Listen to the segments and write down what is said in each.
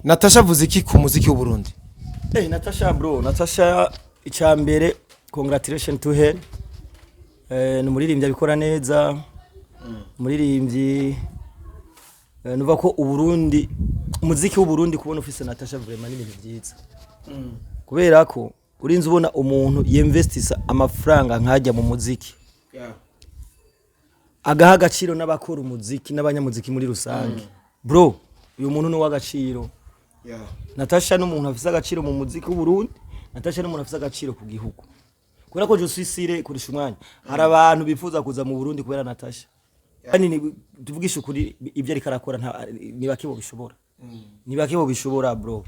Natasha avuze iki ku muziki w'u Burundi? Natasha bro, Natasha icambere congratulations to her. Ni umuririmbyi abikora neza. Umuririmbyi nuva ko Uburundi umuziki w'u Burundi kubona ufise Natasha vraiment ni ibintu byiza. Kubera ko urinze ubona umuntu yinvestisa amafaranga nkajya mu muziki. Agaha agaciro n'abakora umuziki n'abanyamuziki muri rusange. Bro, uyu muntu ni w'agaciro. Natasha n'umuntu afise agaciro mu muziki w'u Burundi, Natasha n'umuntu afise agaciro ku gihugu. Kubera ko je suis kurisha umwanya. Hari abantu bifuza kuza mu Burundi kubera Natasha. Kandi tuvugisha ukuri ibyo ari karakora ni bakibo bishobora. Ni bakibo bishobora bro.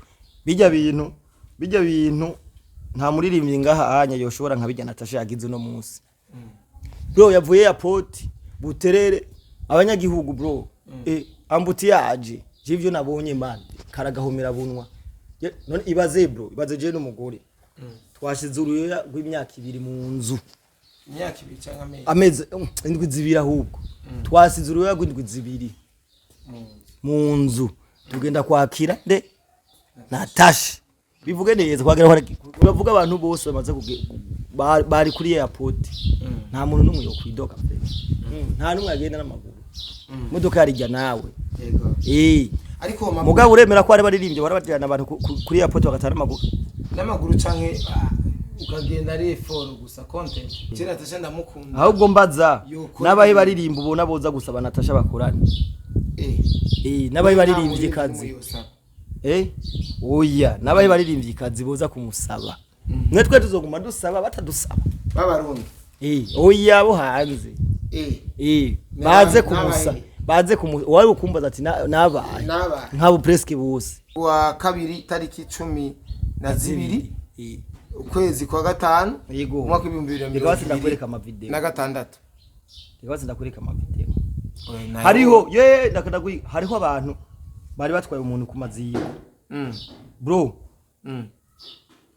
Bijya bintu nta muririmbyi ngaha anya yoshobora nka bijya Natasha yagize no munsi. Bro yavuye airport Buterere abanyagihugu bro. Ambutiyaje jivyo nabonye man karagahomera bunwa. None ibaze bro, ibaze je n'umugore. Twashize uruya rw'imyaka 2 mu nzu. Imyaka 2 cyangwa amezi indwi zibira ahubwo. Twasize uruya rw'indwi zibiri mu nzu. Tugenda kwakira de Natasha. Bivuge neza kwagira uravuga abantu bose bamaze bari kuri airport. Nta muntu numwe yo kwidoka pe. Nta numwe agenda n'amaguru. Modoka yarijya nawe. Yego. Ariko mugabo uremera ko ari baririmbye barabatirana abantu kuri airport bagatana n'amaguru canke ukagenda ari effort gusa content. Je Natasha ndamukunda. Ahubwo mbaza nabaye baririmba ubona boza gusaba Natasha bakorana. Nabaye baririmbye kazi. Oya nabaye baririmbye kazi boza kumusaba. Mwe twe tuzoguma dusaba batadusaba. Babarundi. Oya bo hanze. Baze kumusaba. Wari ukumbaza ati nabaye. Nkabo presque bose. Wa kabiri tariki 12 ukwezi kwa gatanu umwaka 2020 ndakwereka ama video na gatandatu ndakwereka ama video hariho ndakadagui hariho abantu bari batwaye umuntu ku maziyo bro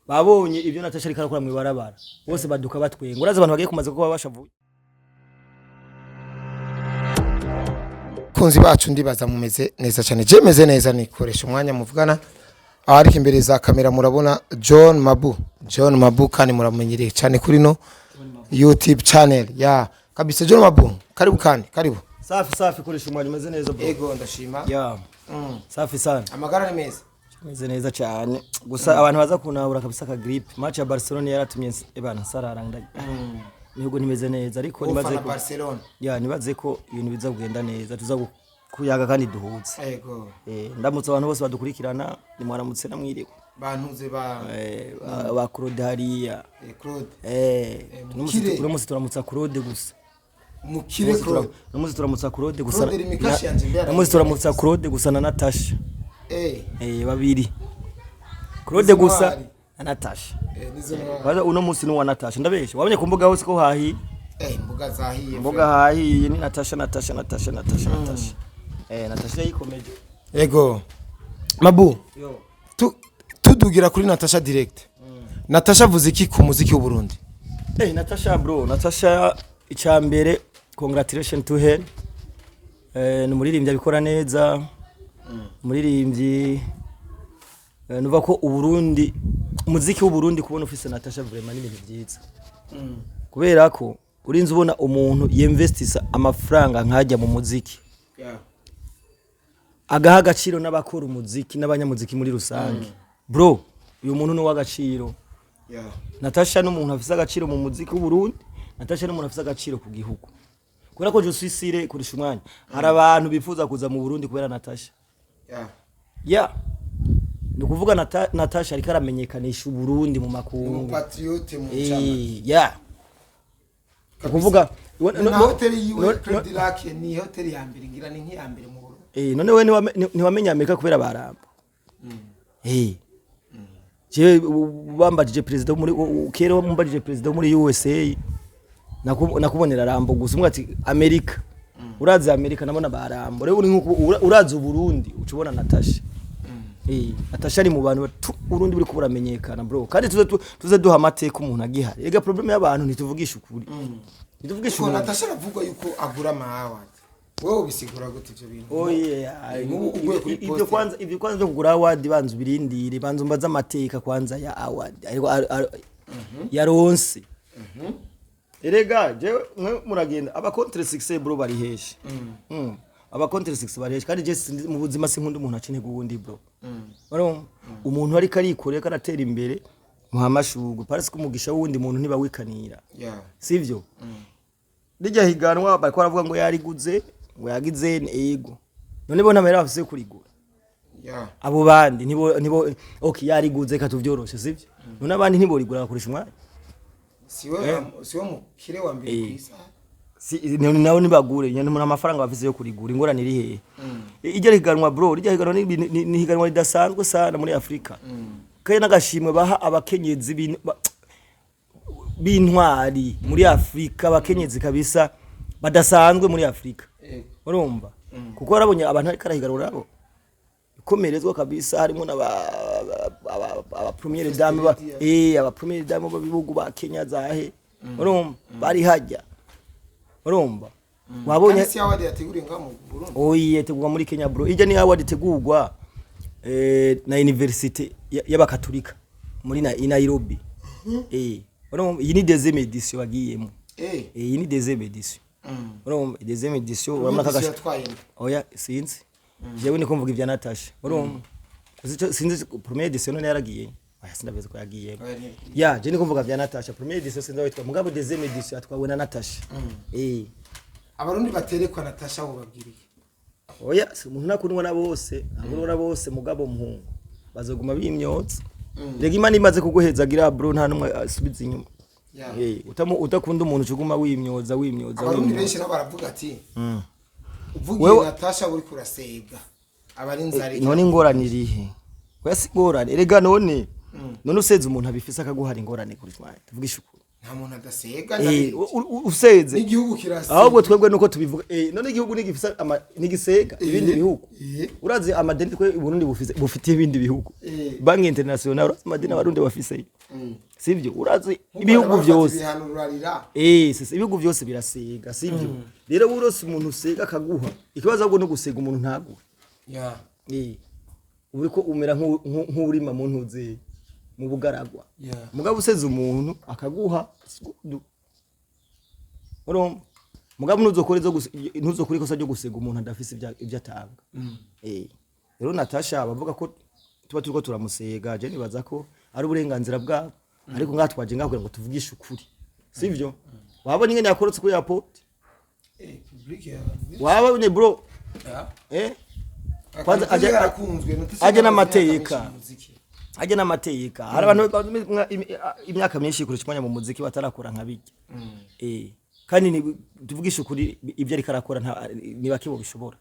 babonye ibyo Natasha ari karakora mu barabara bose baduka batwenga uraza abantu bagiye kumaze ko babashavuye kunzi bacu ndibaza mumeze neza cyane je meze neza nikoresha umwanya muvugana ariko imbere za kamera murabona John Mabu kandi muramenyereye cyane kuri no YouTube channel ya kabisa John Mabu karibu safi koresha umwanya meze neza bro yego ndashima safi sana amagara ni meze neza cyane gusa abantu baza kunahura kabisa ka grip match ya Barcelona yaratumye ebana sararanga nihugo nimeze neza ariko nibaze ko Barcelona nibaze ko ibintu biza kugenda neza tuza kuyaga kandi duhuze yego ndamutse abantu bose badukurikirana ni mwaramutse namwiriwe bantuze ba Claude hariya Claude uno musi turamutsa Claude gusa mukire Claude uno musi turamutsa Claude gusa uno musi turamutsa Claude gusa na Natasha babiri Claude gusa na Natasha baza uno musi ni wa Natasha ndabeshe wabonye ku mbuga hose ko hahi mbuga hahiye ni Natasha Natasha yikomeje yego Mabu tudugira kuri Natasha direct Natasha avuze iki ku muziki w'u Burundi? Natasha bro, Natasha icambere congratulations to her. Ni umuririmbyi abikora neza. Umuririmbyi nuva ko Uburundi umuziki w'u Burundi kubona ufise Natasha vraiment ni ibintu byiza. Kubera ko urinze ubona umuntu yinvestisa amafaranga nkajya mu muziki. Agaha agaciro n'abakora umuziki n'abanyamuziki muri rusange. Bro, uyu muntu ni w'agaciro. Natasha n'umuntu afise agaciro mu muziki w'u Burundi, Natasha n'umuntu afise agaciro ku gihugu. Kubera ko je suis kurisha umwanya. Hari abantu bifuza kuza mu Burundi kubera Natasha. Ni kuvuga Natasha ariko aramenyekanisha u Burundi mu makungu. Patriote mu chama. Kuvuga hotel yiwe Credit Lake ni hotel ya mbere ngira ni nk'iyambere mu Burundi. None we ntiwamenya Amerika kubera baramba. Je bambajije president muri kero mumbajije president muri USA nakubonera rambo gusa umwe ati Amerika urazi Amerika nabona barambo rero uri nkuko urazi u Burundi ucubona Natasha Natasha ari mu bantu Burundi buri kuburamenyekana bro kandi tuze duha amateka umuntu agihari ega problem y'abantu ntituvugisha ukuri nituvugisha ukuri Natasha avuga yuko agura amahawa wowe bisigura gute ivyo bintu oye uguye kuri ibyo kwanza byo kugura award banzu birindire banzu mbaza amateka kwanza ya award yaronse erega je muragenda aba contre 6 bro bari heshi aba contre 6 bari heshi kandi je mu buzima sinkunda umuntu acine guwundi bro baro umuntu ari karikoreye karatera imbere muhamashugwe parece ko umugisha wundi muntu ntiba wikanira sivyo rijya higanwa bariko baravuga ngo yariguze ngo yagize ego none bo ntamera bafise kurigura abo bandi nibo okay yariguze katuvyoroshe sivyo none abandi ntibo rigura bakoresha umwanya siwe mukire wa mbere kwisa nawe nibagure nyane muri amafaranga bafise yo kurigura ingorane iri hehe ijya higanwa bro rijya higanwa ni higanwa ridasanzwe sana muri Afrika kandi nagashimwe baha abakenyezi b'intwari muri Afrika abakenyezi kabisa badasanzwe muri Afrika urumva kuko barabonye abantu ari karahigarura abo komerezwa kabisa harimo aba premier dame aba premier dame b'ibihugu ba Kenya zahe urumva bari hajya urumva wabonye si award yateguriye ngamu Burundi oye tegurwa muri Kenya bro ijya ni award tegurwa na university y'abakatolika muri Nairobi urumva iyi ni deuxième édition bagiyemo iyi ni deuxième édition urumva deuxième édition urabona kagasha oya sinzi jewe niko mvuga ivya Natasha urumva sinzi première édition none yaragiye oya sindabeze ko yagiye ya je niko mvuga vya Natasha première édition sinzi witwa mugabo deuxième édition atwawe na Natasha abarundi baterekwa Natasha bo babwiriye oya umuntu nakundwa na bose abura bose mugabo muhungu bazoguma bimyotse rega imana imaze kuguhezagira bro nta numwe asubiza inyuma utakunda umuntu cuguma wimyoza abarundi benshi baravuga ati uvugiye Natasha uri kurasega abari nzari none ingorane irihe kwese ingorane rega none useze umuntu abifise akaguhara ingorane kuri twanye tuvugisha ukuri nta muntu adasega useze n'igihugu kirasega ahubwo twebwe nuko tubivuga none igihugu nigifisa nigisega ibindi bihugu urazi amadeni twe Burundi bufite ibindi bihugu banki international urazi amadeni abarundi bafise sivyo urazi ibihugu byose sisi ibihugu byose birasega sivyo rero burose umuntu usega akaguha ikibazo ahubwo no gusega umuntu ntaguha uriko umera nk'urima mu ntuze mu bugaragwa mugabo useze umuntu akaguha urumva mugabo ntuzokore kosa ryo gusega umuntu adafise ibyo atanga rero Natasha bavuga ko tuba turiko turamusega je nibaza ko ari uburenganzira bwabo ariko ngatwaje ngakugira ngo tuvugishe ukuri sivyo wabonye ingene yakorotse kuri airport wabonye bro kwanza aje n'amateka aje n'amateka hari abantu imyaka myinshi kurusha mwanya mu muziki batarakora nka bijya kandi tuvugisha ukuri ibyo ari karakora ni bake bo bishobora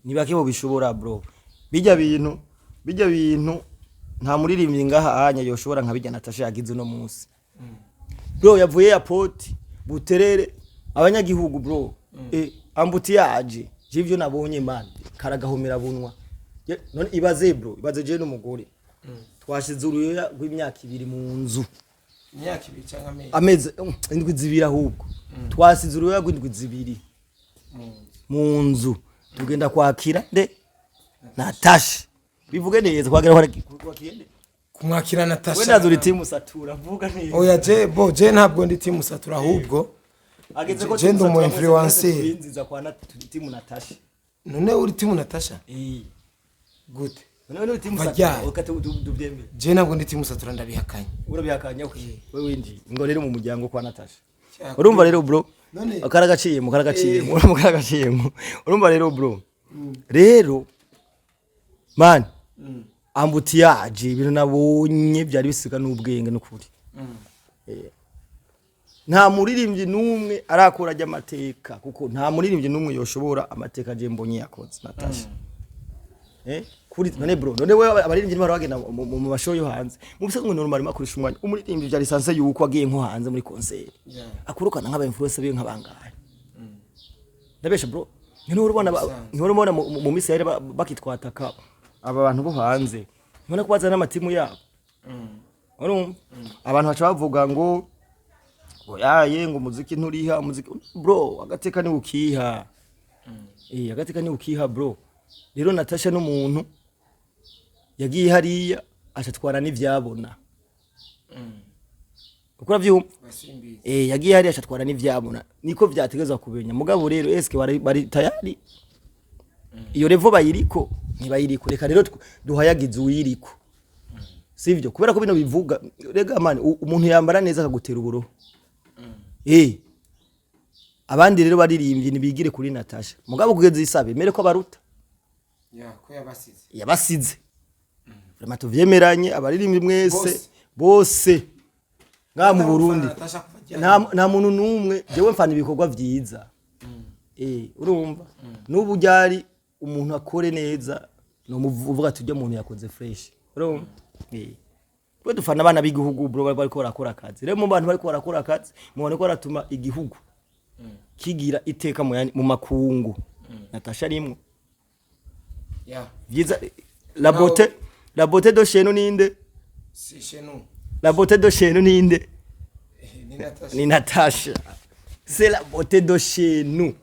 ni bake bo bishobora bro bijya bintu nta muririmbyi ngaha anya yoshobora nka bijya Natasha yagize no munsi bro yavuye airport Buterere abanyagihugu bro ambutiyaje jivyo nabonye man karagahomera bunwa none ibaze bro ibaze je n'umugore twashize uruyoya rw'imyaka 2 mu nzu imyaka 2 cyangwa amezi indwi zibiri ahubwo twasize uruyoya rw'indwi zibiri mu nzu tugenda kwakira nde Natasha bivuge neza kwagera kwakiyende kumwakira Natasha wenda zuri timu satura vuga neza oya je ntabwo ndi timu satura ahubwo ageze ko je ndo mu influencer nziza kwa timu Natasha none uri timu Natasha gute none uri timu satura ukate dubyembe je ntabwo ndi timu satura ndabihakanye urabihakanya wewe windi ngo rero mu muryango kwa Natasha urumva rero bro akaragaciye mu urumva rero bro rero man ambutiyaje ibintu nabonye byari bisiga n'ubwenge n'ukuri nta muririmbyi numwe arakora ajya amateka kuko nta muririmbyi numwe yoshobora amateka je mbonye yakoze Natasha kuri none bro none we abaririmbyi bari bagenda mu mashow yo hanze mu bisanzwe normal makurisha umwanya umuririmbyi byari sanse yuko agiye nko hanze muri concert akurukana nk'aba influencer biyo nk'abangahe ndabesha bro nturubona mu misi yari bakitwataka aba bantu bo hanze none ko bazana amatimu yabo abantu bacha bavuga ngo oyaye ngo muziki nturiha muziki bro agateka ni ukiha agateka ni ukiha bro. Rero Natasha n'umuntu yagiye hariya acatwara n'ivyabona. Ukora vyumva? Yagiye hariya acatwara n'ivyabona. Niko vyategezwa kubenya. Mugabo rero eske bari tayari? Iyo revo bayiriko ntibayiriko. Reka rero duhayagize uyiriko. Sivyo kubera ko bino bivuga rega man umuntu yambara neza akagutera uburo. Abandi rero baririmbye nibigire kuri Natasha. Mugabo kugeza isabe mere ko baruta. Ko yabasize. Yabasize. Vraiment tuvyemeranye abaririmbye mwese bose nga mu Burundi. Nta muntu numwe jewe mfana ibikorwa vyiza. Urumva? Nubu ryari umuntu akore neza no muvuga tujye umuntu yakoze fresh. Urumva? Bwe dufana abana b'igihugu bro bariko barakora akazi. Rero mu bantu bariko barakora akazi mu bantu ko ratuma igihugu kigira iteka mu makungu. Natasha rimwe. Vyiza la beauté de chez nous ninde? Si chez nous. La beauté de chez nous ninde? Ni Natasha. C'est la beauté de chez nous.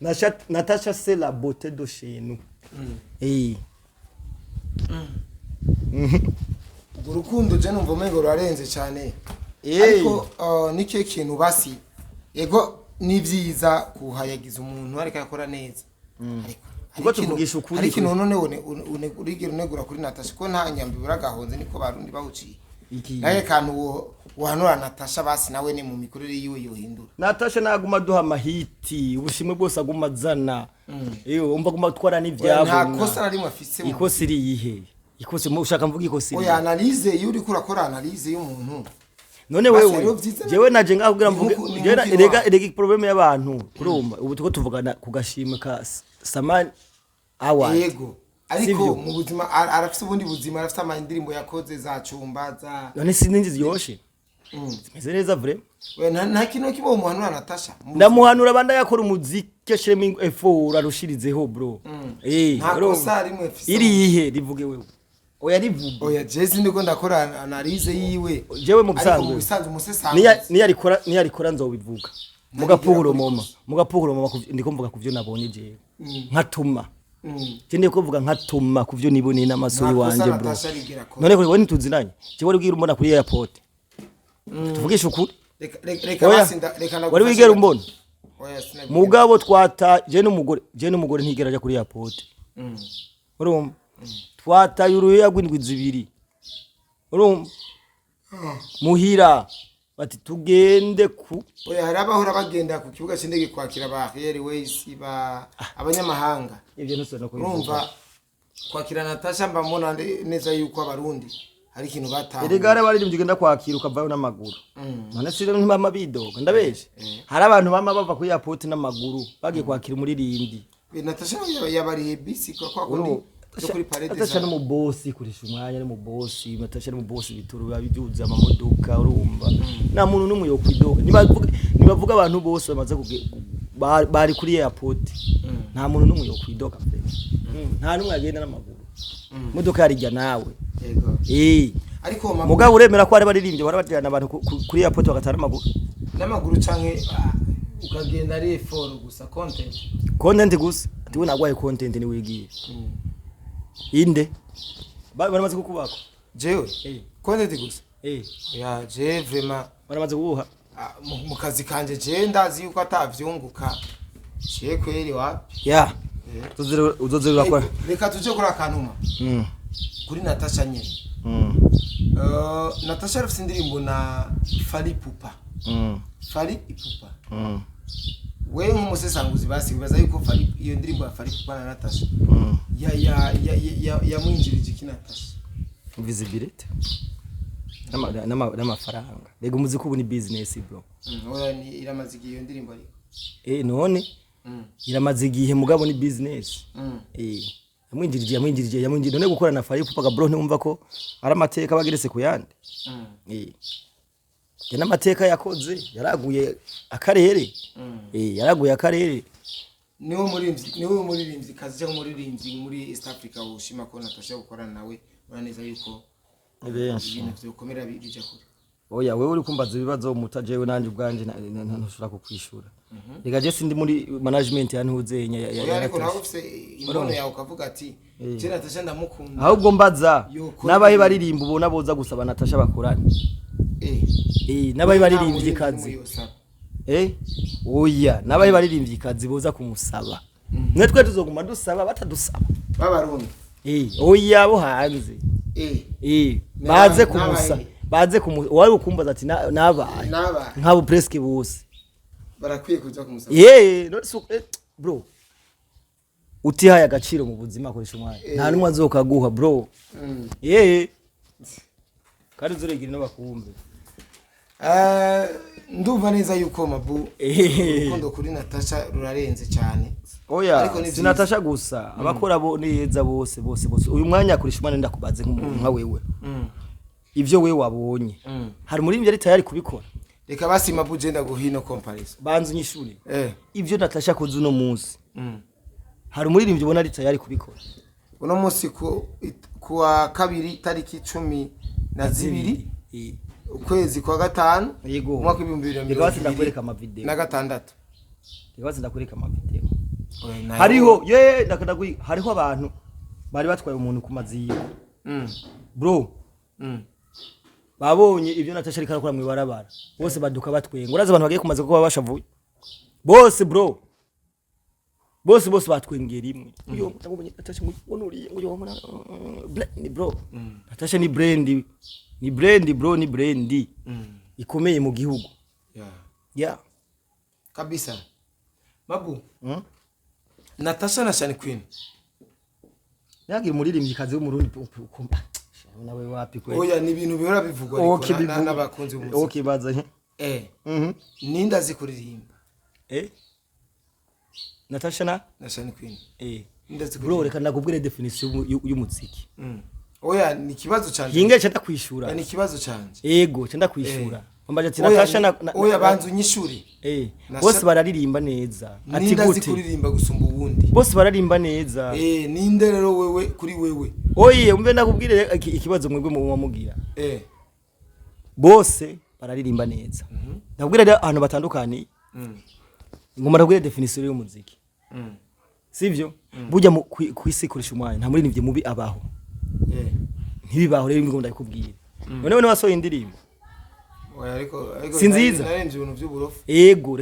Natasha c'est la beauté de chez nous. Urukundo je numva umengo rurarenze cyane. Ariko nicyo kintu basi. Ego ni vyiza kuhayagiza umuntu ariko yakora neza. Ariko tuvugisha ukuri. Ariko none urigera unegura kuri Natasha ko nta nyambi buragahonze niko barundi bawuciye. Naye kantu uhanura Natasha basi nawe ni mu mikorere yiwe yohindura. Natasha naguma duha mahiti ubushimwe bwose aguma zana. Umva guma twara n'ivyabo. Nta kosa ari mafise. Ikosi iri yihe? Ikosi mu ushaka mvuga ikosi. Oya analyze yuri kurakora analyze y'umuntu. None wewe jewe naje ngakubwira mvuge rega problem y'abantu urumva ubu tuko tuvugana ku gashimwe ka Samani Award. Yego. Ariko mu buzima arafise ubundi buzima arafise amandirimbo yakoze za cumba za none sinzi ziyoshe. Meze neza vrai. We nta kintu kibo umuhanura Natasha. Ndamuhanura banda yakora umuziki sheming effort arushirizeho bro. Nta kosa rimwe fise. Iri yihe rivuge wewe. Oya rivuga. Oya Jesse ndiko ndakora analyze yiwe. Jewe mu bisanzwe. Niyo arikora nzobivuga. Mugapuhuro moma ndiko mvuga kuvyo nabonye jewe. Nkatuma. Kende kuvuga nkatuma kuvyo nibone n'amasuri wanje bro. None ko woni tuzinanye. Jewe wari ubwira umbona kuri airport. Tuvugisha ukuri. Reka wari wigera umbona. Mugabo twata je n'umugore ntigera aja kuri airport. Urumva? Twataye uruya gwindwi zibiri. Urumva? Muhira bati tugende ku oya harabahora bagenda ku kibuga cy'indege kwakira ba Airways ba abanyamahanga. Ivyo nusona ko urumva kwakira Natasha mbamona neza yuko abarundi hari ikintu batanga. Erigare bari mugenda kwakira ukavayo n'amaguru. None sire ntibama bidoga ndabeje. Hari abantu bama bava ku airport n'amaguru bagiye kwakira muri rindi. Natasha yabari bisi kwa kundi Natasha no mu boss kurisha umwanya no mu boss Natasha no mu boss bituru babiduza amamodoka urumva nta muntu numwe yo kwidoga nibavuga abantu bose bamaze bari kuri airport nta muntu numwe yo kwidoga nta numwe agenda n'amaguru modoka yarijya nawe yego ariko mugabo uremera ko ari baririmbye barabajyana abantu kuri airport bagatara n'amaguru canke ukagenda ari effort gusa content gusa ati we nagwaye content ni wigiye inde baramaze kukubako jewe content gusa ya je vraiment baramaze kubuha mu kazi kanje je ndazi yuko atavyunguka je kweri wapi ya uzozerura kwa reka tuje kuri akanuma kuri Natasha nyene Natasha rafise indirimbo na Fally Ipupa Fally Ipupa we nk'umusesanguzi basi bibaza yuko Fally iyo ndirimbo ya Fally Ipupa na Natasha ya mwinjirije iki Natasha visibility n'amafaranga rega umuziki ubu ni business bro oya ni iramaze iyo ndirimbo ariko none iramaze igihe mugabo ni business yamwinjirije none gukora na Fally Ipupa bro ntumva ko ari amateka bageretse ku yandi n'amateka yakoze yaraguye akarere yaraguye akarere niwe muririmbyi kazi cyangwa muririmbyi muri East Africa ushima ko Natasha gukorana nawe uraneza yuko benshi ibintu byokomera bija kure oya wewe uri kumbaza ibibazo mutajewe nanje ubwanje ntushobora kukwishura rega je sindi muri management ya ntuzenya ya ariko nawe ufise imbono yawe ukavuga ati je Natasha ndamukunda ahubwo mbaza nabahe baririmba ubona boza gusaba Natasha bakorana nabahe baririmbye kazi oya nabahe baririmbye kazi boza kumusaba netwe tuzoguma dusaba batadusaba babarundi oya bo hanze baze kumusa baze wari ukumbaza ati nabaye nkabo presque bose barakwiye kuja kumusaba bro utihaye agaciro mu buzima akoresha umwanya nta numwe azokaguha bro kandi uzoregira n'abakumbe ndumva neza yuko Mabu urukundo kuri Natasha rurarenze cyane oya si Natasha gusa abakora bo neza bose uyu mwanya akoresha umwanya ndakubaze nk'umuntu nka wewe ivyo wewe wabonye hari muri ari tayari kubikora reka basi Mabu je ndaguhino comparison banzu nyishuri ivyo Natasha koze uno munsi hari umuririmbyi ubona ari tayari kubikora uno munsi kuwa kabiri tariki 12 ukwezi kwa gatanu mwaka 2020 ndakwereka ama video na gatandatu ndakwereka ama video hariho ndakadagui hariho abantu bari batwaye umuntu ku maziyo bro babonye ivyo Natasha ariko arakora mu barabara bose baduka batwenga uraza abantu bagiye kumaze kuba bashavuye bose bro bose batwengera imwe uyo ndabonye Natasha ngunuriye uyo bro Natasha ni brand bro ni brand ikomeye mu gihugu kabisa Mabu Natasha na Shani Queen yagira umuririmbyi kazi w'umurundi ukumva nawe wapi kwe oya ni ibintu bihora bivugwa ariko n'abakunzi b'umuziki baza ninda zikuririmba Natasha na Shani Queen bro reka nakubwire definition y'umuziki oya ni kibazo cyane hinge cyenda kwishura ni kibazo cyane yego cyenda kwishura ambaje ati Natasha na oya banzu nyishuri bose bararirimba neza ati gute zikuririmba gusumba ubundi bose bararirimba neza ninde rero wewe kuri wewe oye umbe nakubwire ikibazo mwebwe mu bamugira bose bararirimba neza ndabwira rero ahantu batandukanye ngoma ndabwire definition y'umuziki sivyo burya kwisi kurisha umwanya nta muri nivye mubi abaho ntibibaho rero ngo ndakubwira none wasohoye indirimbo oya ariko sinziza narenje ibintu by'uburofu yego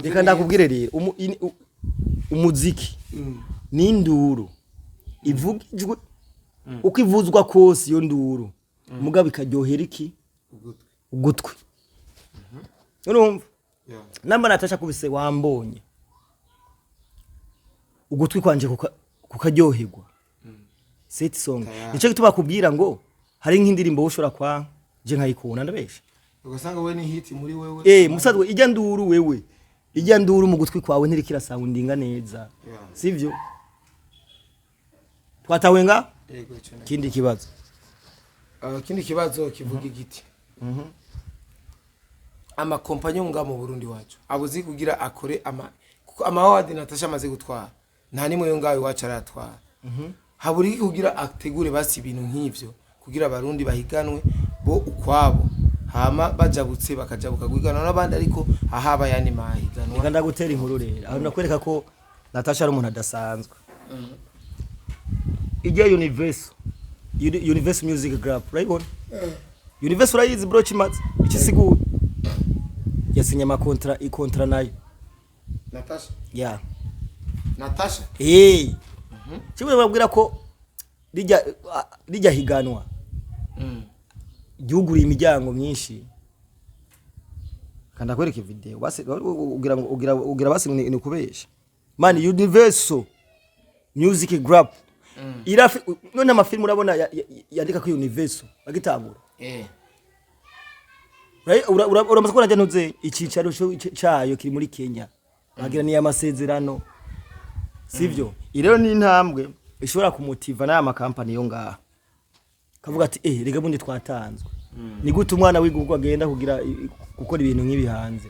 reka ndakubwire rero umuziki ni induru ivugijwe uko ivuzwa kose iyo nduru mugabo ikaryohera iki ugutwi urumva namba Natasha kubise wambonye ugutwi kwanje kukaryoherwa set song nico gituma kubwira ngo hari nk'indirimbo ushobora kwa je nkayikunda ndabesha ugasanga we ni hit muri wewe musadwe ijya nduru wewe ijya nduru mu gutwi kwawe ntirikira soundinga neza sivyo twatawenga kindi kibazo kivuga igiti ama kompanyo nga mu Burundi wacu abuzi kugira akore ama award Natasha amaze gutwara nta nimwe yo ngawe wacu aratwara haburi kugira ategure basi ibintu nk'ivyo kugira abarundi bahiganwe bo ukwabo hama bajabutse bakajabuka gwigana n'abandi ariko ahaba yani mahiganwa nganda gutera inkuru rero aho nakwereka ko Natasha ari umuntu adasanzwe ijya Universal Music Group right on Universal is bro chimaze ikisigura yasinye amakontra ikontra nayo Natasha Natasha Chibwe babwira ko rijya higanwa Giuguri imiryango myinshi kanda kwereka video basi ugira basi ni kubesha man Universal Music Group irafi none amafilm urabona yandika ko Universal bagitangura uramaze kubona ntuze icicaro cyayo kiri muri Kenya bagira ni amasezerano sivyo irero ni intambwe ishobora kumutiva na amakampani yo ngaha kavuga ati rega bundi twatanzwe ni gute umwana wigurwa agenda kugira gukora ibintu nk'ibi hanze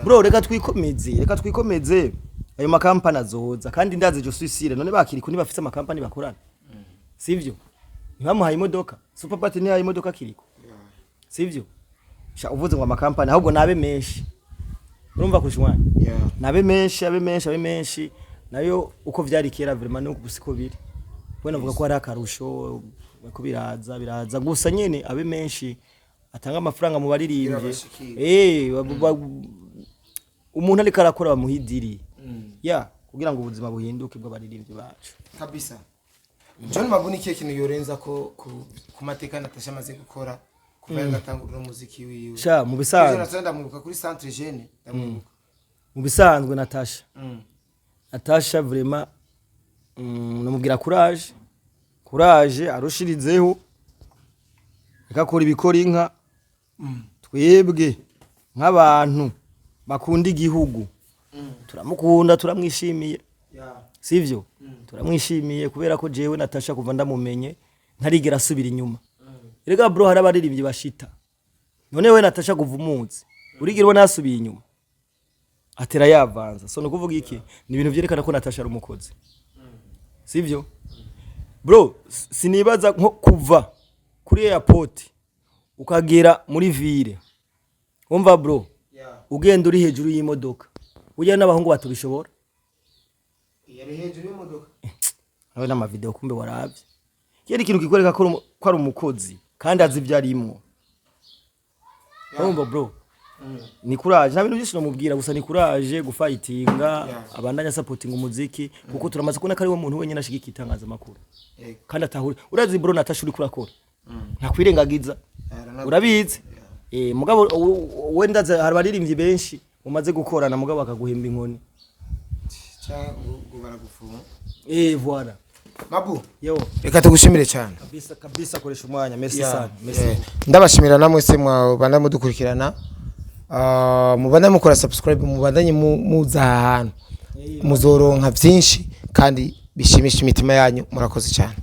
bro reka twikomeze ayo makampani azoza kandi ndaze jo suicide none bakiri kuni bafite amakampani bakorana sivyo ntibamuhaye imodoka Superbat ni haye imodoka kiriko sivyo sha uvuze ngo amakampani ahubwo nabe menshi urumva kushwana nabe menshi nayo uko vyari kera vraiment no gusiko biri we navuga ko ari akarusho ko biraza gusa nyene abe menshi atanga amafaranga mu baririmbye umuntu ariko arakora bamuhidiri kugira ngo ubuzima buhinduke bw'abaririmbyi bacu kabisa. John Mabu ni kintu yorenza ko ku mateka Natasha amaze gukora kuva yagatangura umuziki wiwe sha mu bisanzwe natanda muruka kuri Centre Jeune ndamuruka mu bisanzwe Natasha vraiment namubwira courage arushirizeho akakora ibikora inka twebwe nk'abantu bakunda igihugu turamukunda turamwishimiye sivyo turamwishimiye kubera ko jewe Natasha kuva ndamumenye ntarigera asubira inyuma erega bro hari abaririmbyi bashita none we Natasha kuva umuzi urigirwa nasubiye inyuma atera yavanza so no kuvuga iki ni ibintu byerekana ko Natasha ari umukozi sivyo bro sinibaza nko kuva kuri airport ukagera muri ville umva bro ugenda uri hejuru y'imodoka ujya n'abahungu batubishobora yari hejuru y'imodoka aho n'ama video kumbe waravye yari ikintu kikwereka ko ari umukozi kandi azi ibyarimwo umva bro ni courage nta bintu byinshi namubwira gusa ni courage gufightinga abandanya supporting umuziki kuko turamaze kubona ko ari we muntu wenyine ashigika itangaza makuru kandi atahuri urazi bro Natasha uri kurakora ntakwirengagiza urabizi mugabo wenda hari baririmbyi benshi umaze gukorana mugabo akaguhimba inkoni cyangwa baragufunga voilà Mabu yo reka tugushimire cyane kabisa koresha umwanya merci sana merci ndabashimira namwe se mwabanda mudukurikirana mubanda mukora subscribe mubandanye muza ahantu muzoronka byinshi kandi bishimisha imitima yanyu murakoze cyane.